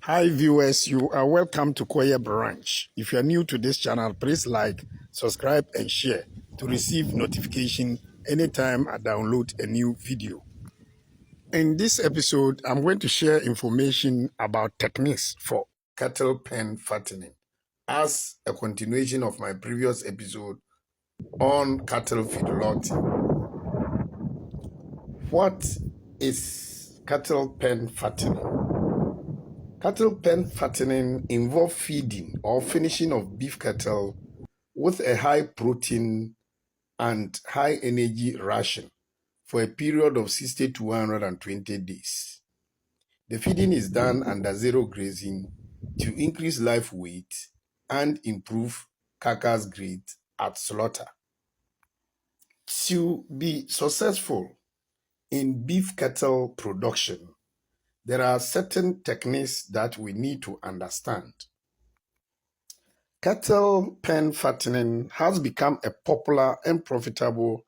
Hi viewers, you are welcome to Koye Branch. If you are new to this channel, please like, subscribe and share to receive notification anytime I download a new video. In this episode, I'm going to share information about techniques for cattle pen fattening as a continuation of my previous episode on cattle feedlotting. What is cattle pen fattening? Cattle pen fattening involves feeding or finishing of beef cattle with a high protein and high energy ration for a period of 60 to 120 days. The feeding is done under zero grazing to increase live weight and improve carcass grade at slaughter. To be successful in beef cattle production, there are certain techniques that we need to understand. Cattle pen fattening has become a popular and profitable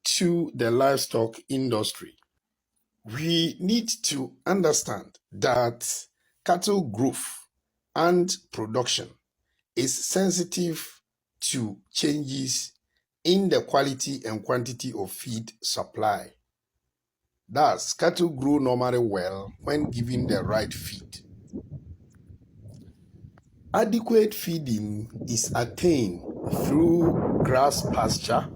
to the livestock industry. We need to understand that cattle growth and production is sensitive to changes in the quality and quantity of feed supply. Thus, cattle grow normally well when given the right feed. Adequate feeding is attained through grass pasture,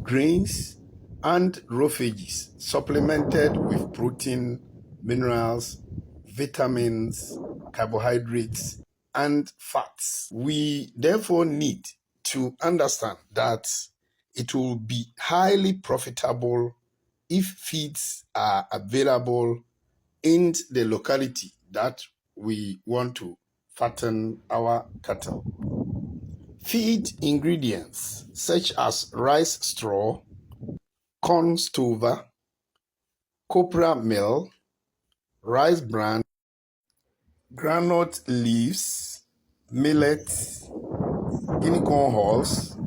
grains, and roughages, supplemented with protein, minerals, vitamins, carbohydrates, and fats. We therefore need to understand that it will be highly profitable if feeds are available in the locality that we want to fatten our cattle. Feed ingredients such as rice straw, corn stover, copra meal, rice bran, groundnut leaves, millet, guinea corn hulls,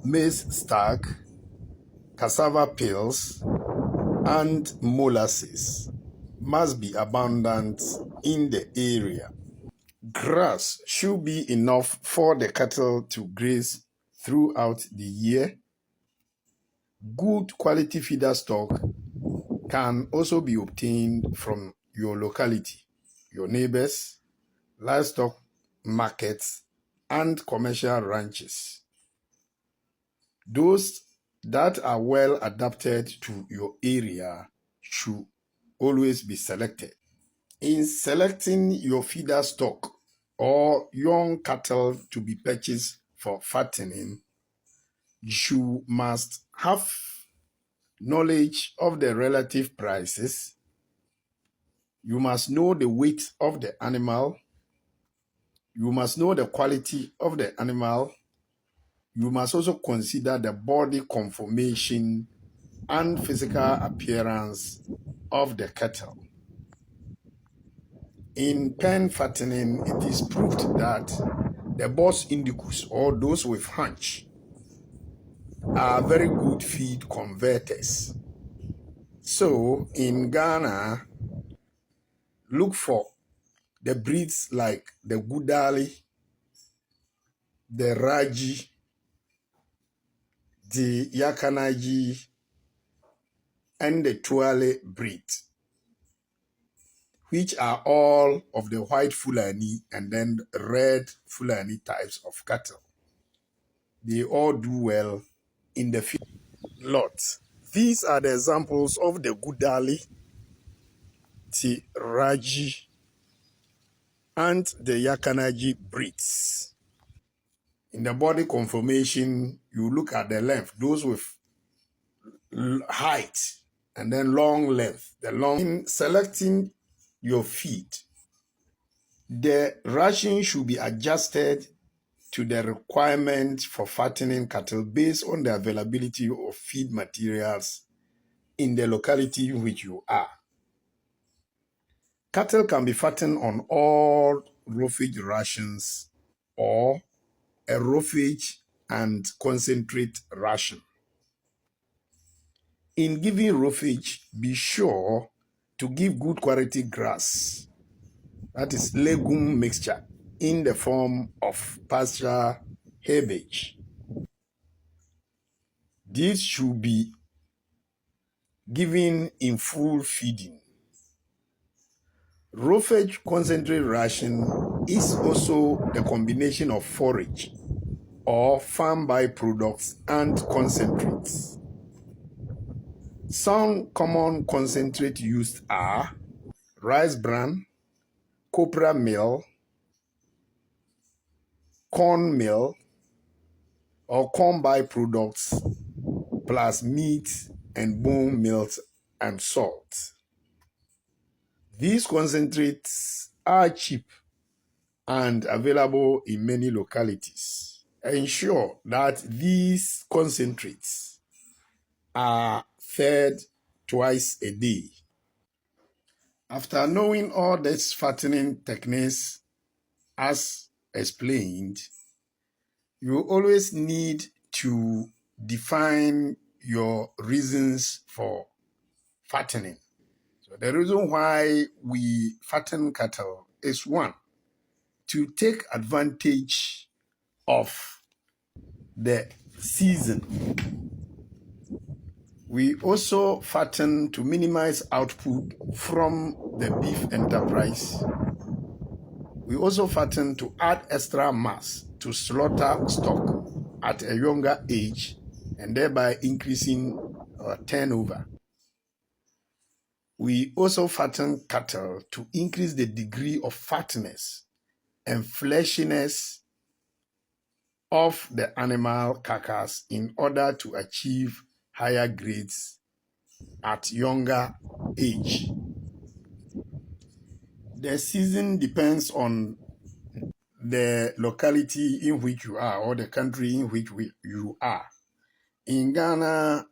maize stalk, cassava peels, and molasses must be abundant in the area. Grass should be enough for the cattle to graze throughout the year. Good quality feeder stock can also be obtained from your locality, your neighbors, livestock markets, and commercial ranches. Those that are well adapted to your area should always be selected. In selecting your feeder stock or young cattle to be purchased for fattening, you must have knowledge of the relative prices. You must know the weight of the animal. You must know the quality of the animal. You must also consider the body conformation and physical appearance of the cattle. In pen fattening, it is proved that the bos indicus, or those with hunch, are very good feed converters. So in Ghana, look for the breeds like the Gudali, the Raji, the Yakanaji, and the Tuale breed, which are all of the white Fulani and then red Fulani types of cattle. They all do well in the field lot. These are the examples of the Gudali, the Raji, and the Yakanaji breeds. In the body conformation, you look at the length, those with height and then long length. In selecting your feed, the ration should be adjusted to the requirement for fattening cattle based on the availability of feed materials in the locality in which you are. Cattle can be fattened on all roughage rations or a roughage and concentrate ration. In giving roughage, be sure to give good quality grass, that is legume mixture, in the form of pasture herbage. This should be given in full feeding. Roughage concentrate ration is also the combination of forage or farm byproducts and concentrates. Some common concentrates used are rice bran, copra meal, corn meal, or corn byproducts, plus meat and bone meal and salt. These concentrates are cheap and available in many localities. Ensure that these concentrates are fed twice a day. After knowing all these fattening techniques as explained, you always need to define your reasons for fattening. So the reason why we fatten cattle is one, to take advantage of the season. We also fatten to minimize output from the beef enterprise. We also fatten to add extra mass to slaughter stock at a younger age and thereby increasing turnover. We also fatten cattle to increase the degree of fatness and fleshiness of the animal carcass in order to achieve higher grades at younger age. The season depends on the locality in which you are or the country in which you are. In Ghana,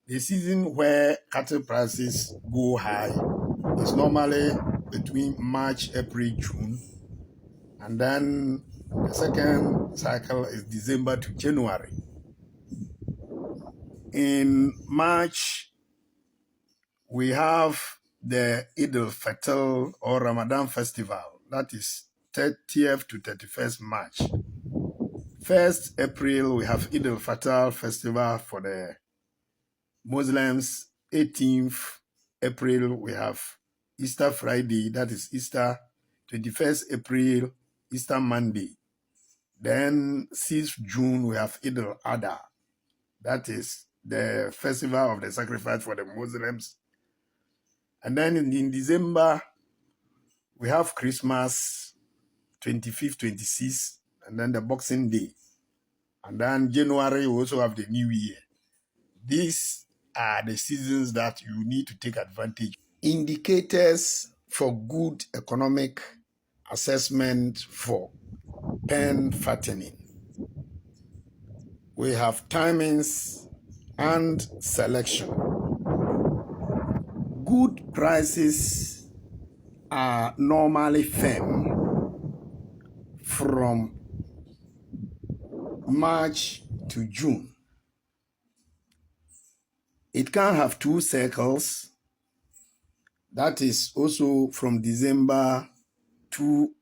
the season where cattle prices go high is normally between March, April, June, and then the second cycle is December to January. In March, we have the Eid al-Fitr or Ramadan festival, that is 30th to 31st March. 1st April, we have Eid al-Fitr festival for the Muslims. 18th April, we have Easter Friday, that is Easter. 21st April, Easter Monday. Then 6th June, we have Eid al-Adha, that is the festival of the sacrifice for the Muslims. And then in December, we have Christmas, 25th, 26th, and then the Boxing Day. And then January, we also have the New Year. These are the seasons that you need to take advantage. Indicators for good economic assessment for pen fattening. We have timings and selection. Good prices are normally firm from March to June. It can have two cycles, that is also from December to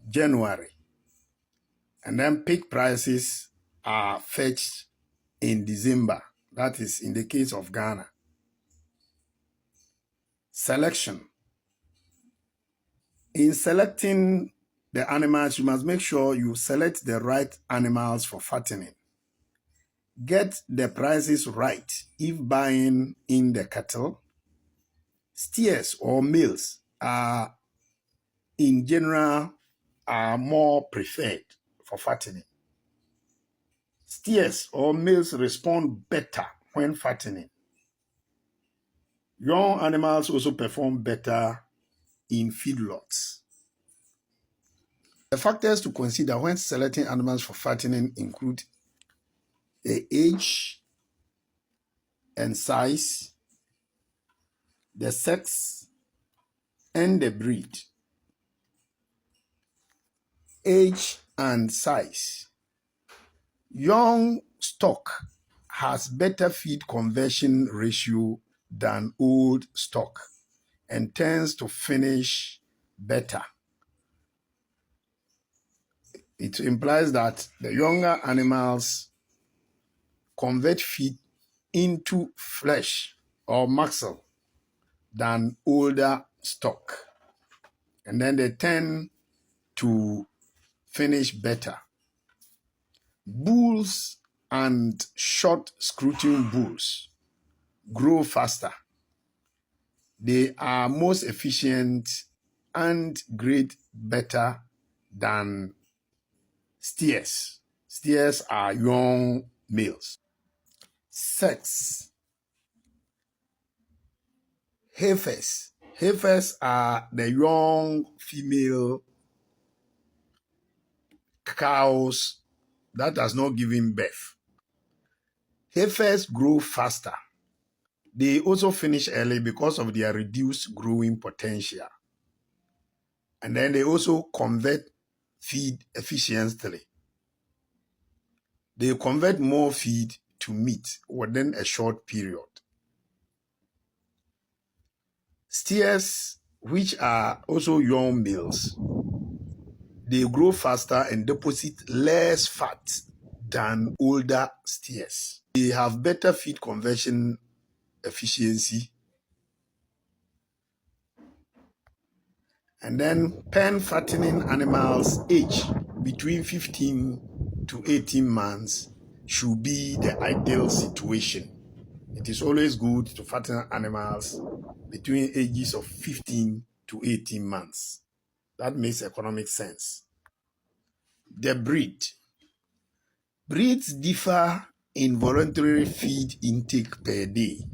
January. And then peak prices are fetched in December, that is in the case of Ghana. Selection. In selecting the animals, you must make sure you select the right animals for fattening. Get the prices right if buying in the cattle. Steers or males are, in general, are more preferred for fattening. Steers or males respond better when fattening. Young animals also perform better in feedlots. The factors to consider when selecting animals for fattening include the age and size, the sex, and the breed. Age and size. Young stock has better feed conversion ratio than old stock and tends to finish better. It implies that the younger animals convert feed into flesh or muscle than older stock. And then they tend to finish better. Bulls and short scrutum bulls grow faster. They are most efficient and grade better than steers. Steers are young males. Sex. Heifers. Heifers are the young female cows that has not given birth. Heifers grow faster. They also finish early because of their reduced growing potential. And then they also convert feed efficiently. They convert more feed to meat within a short period. Steers, which are also young males, they grow faster and deposit less fat than older steers. They have better feed conversion efficiency. And then pen fattening animals age between 15 to 18 months should be the ideal situation. It is always good to fatten animals between ages of 15 to 18 months. That makes economic sense. The breed. Breeds differ in voluntary feed intake per day.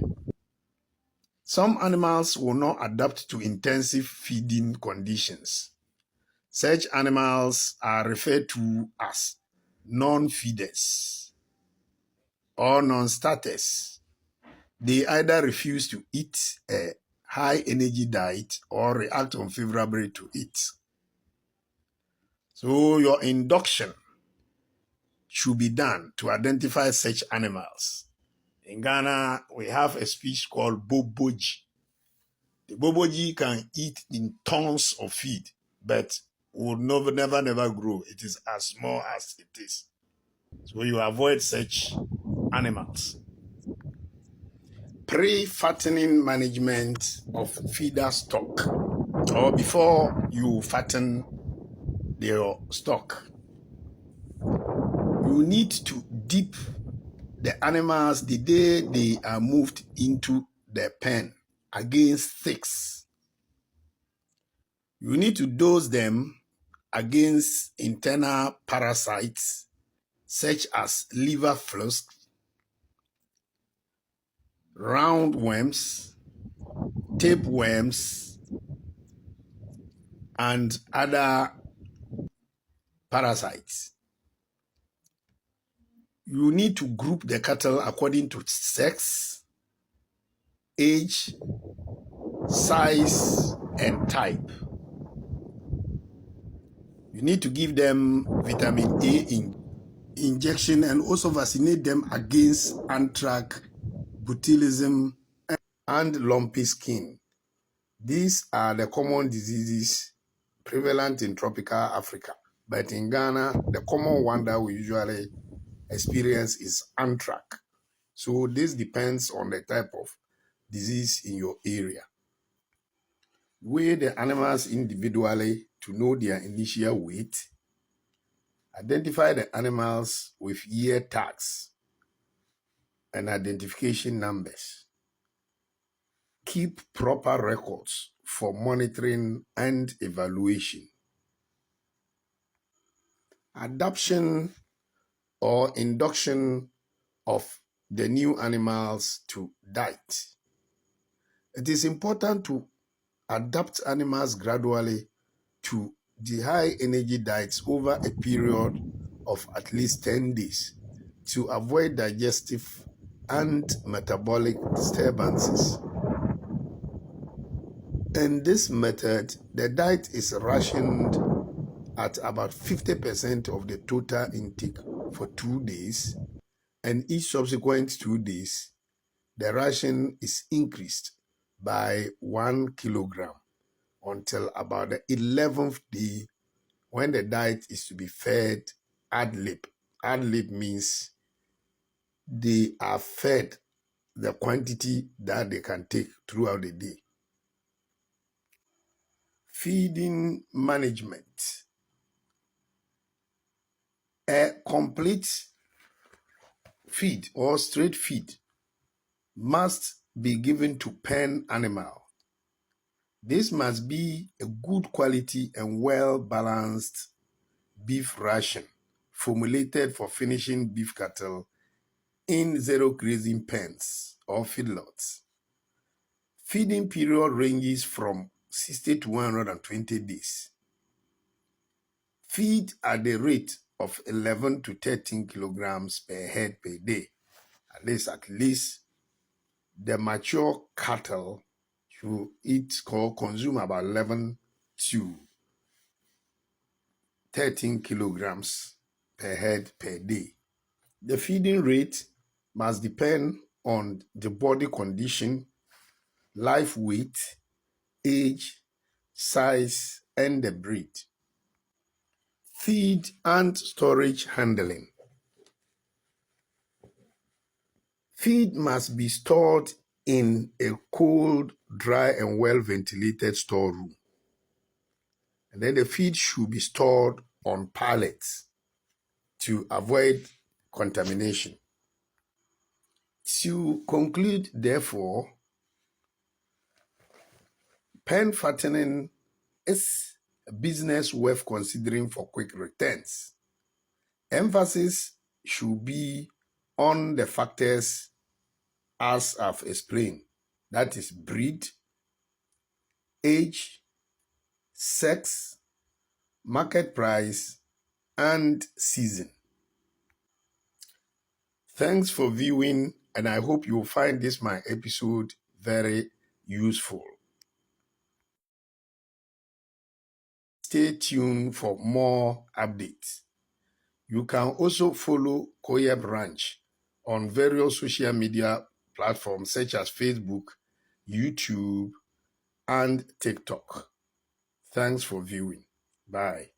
Some animals will not adapt to intensive feeding conditions. Such animals are referred to as non-feeders or non-starters. They either refuse to eat a high-energy diet or react unfavorably to it. So your induction should be done to identify such animals. In Ghana, we have a species called boboji. The boboji can eat in tons of feed, but will never grow. It is as small as it is. So you avoid such animals. Pre-fattening management of feeder stock, or before you fatten your stock, you need to dip the animals the day they are moved into the pen against ticks. You need to dose them against internal parasites such as liver flush, roundworms, tapeworms, and other parasites. You need to group the cattle according to sex, age, size, and type. You need to give them vitamin A injection and also vaccinate them against anthrax, botulism, and lumpy skin. These are the common diseases prevalent in tropical Africa. But in Ghana, the common one that we usually experience is anthrax. So this depends on the type of disease in your area. Weigh the animals individually to know their initial weight. Identify the animals with year tags and identification numbers. Keep proper records for monitoring and evaluation. Adoption or induction of the new animals to diet. It is important to adapt animals gradually to the high energy diets over a period of at least 10 days to avoid digestive and metabolic disturbances. In this method, the diet is rationed at about 50% of the total intake for 2 days, and each subsequent 2 days, the ration is increased by 1 kilogram until about the 11th day, when the diet is to be fed ad lib. Ad lib means they are fed the quantity that they can take throughout the day. Feeding management. A complete feed or straight feed must be given to pen animal. This must be a good quality and well-balanced beef ration formulated for finishing beef cattle in zero grazing pens or feedlots. Feeding period ranges from 60 to 120 days. Feed at the rate of 11 to 13 kilograms per head per day. At least the mature cattle should consume about 11 to 13 kilograms per head per day. The feeding rate must depend on the body condition, live weight, age, size, and the breed. Feed and storage handling. Feed must be stored in a cold, dry, and well-ventilated storeroom. And then the feed should be stored on pallets to avoid contamination. To conclude, therefore, pen fattening is a business worth considering for quick returns. Emphasis should be on the factors as I've explained. That is breed, age, sex, market price, and season. Thanks for viewing, and I hope you'll find this my episode very useful. Stay tuned for more updates. You can also follow Koyeb Ranch on various social media platforms such as Facebook, YouTube, and TikTok. Thanks for viewing. Bye.